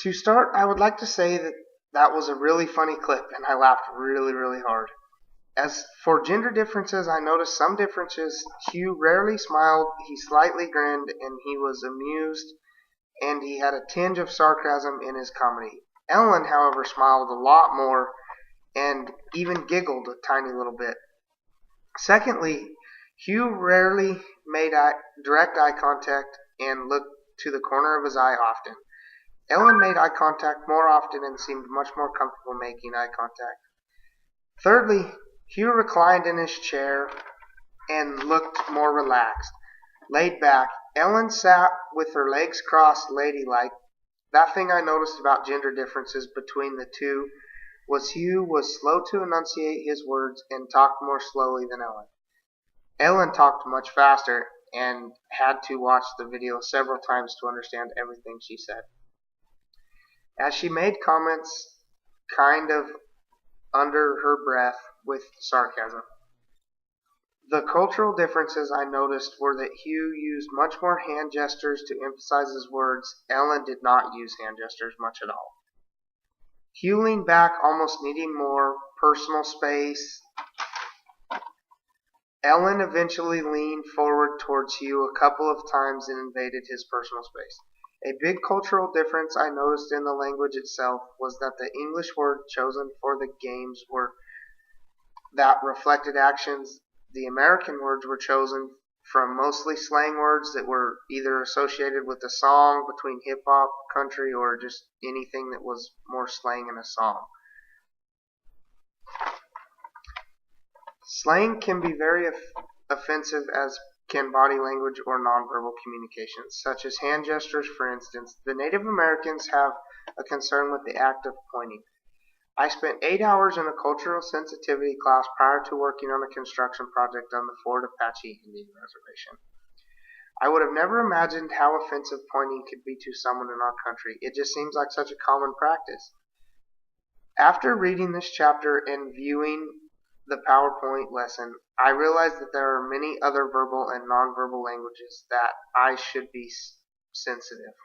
To start, I would like to say that that was a really funny clip and I laughed really, really hard. As for gender differences, I noticed some differences. Hugh rarely smiled, he slightly grinned, and he was amused, and he had a tinge of sarcasm in his comedy. Ellen, however, smiled a lot more and even giggled a tiny little bit. Secondly, Hugh rarely made direct eye contact and looked to the corner of his eye often. Ellen made eye contact more often and seemed much more comfortable making eye contact. Thirdly, Hugh reclined in his chair and looked more relaxed, laid back. Ellen sat with her legs crossed, ladylike. That thing I noticed about gender differences between the two was Hugh was slow to enunciate his words and talked more slowly than Ellen. Ellen talked much faster and had to watch the video several times to understand everything she said. As she made comments kind of under her breath with sarcasm. The cultural differences I noticed were that Hugh used much more hand gestures to emphasize his words. Ellen did not use hand gestures much at all. Hugh leaned back, almost needing more personal space. Ellen eventually leaned forward towards Hugh a couple of times and invaded his personal space. A big cultural difference I noticed in the language itself was that the English words chosen for the games were that reflected actions. The American words were chosen from mostly slang words that were either associated with a song between hip hop, country, or just anything that was more slang in a song. Slang can be very offensive, as can body language or nonverbal communications, such as hand gestures, for instance. The Native Americans have a concern with the act of pointing. I spent 8 hours in a cultural sensitivity class prior to working on a construction project on the Fort Apache Indian Reservation. I would have never imagined how offensive pointing could be to someone in our country. It just seems like such a common practice. After reading this chapter and viewing the PowerPoint lesson, I realized that there are many other verbal and nonverbal languages that I should be sensitive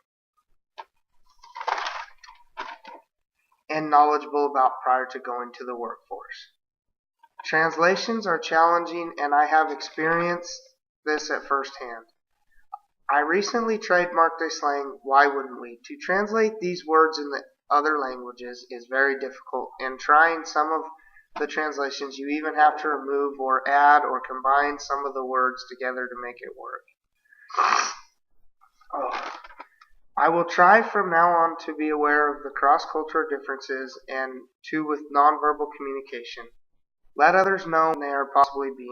and knowledgeable about prior to going to the workforce. Translations are challenging, and I have experienced this at first hand. I recently trademarked a slang, "Why wouldn't we?" To translate these words in the other languages is very difficult, and trying some of the translations you even have to remove or add or combine some of the words together to make it work. I will try from now on to be aware of the cross-cultural differences and to with nonverbal communication. Let others know when they are possibly being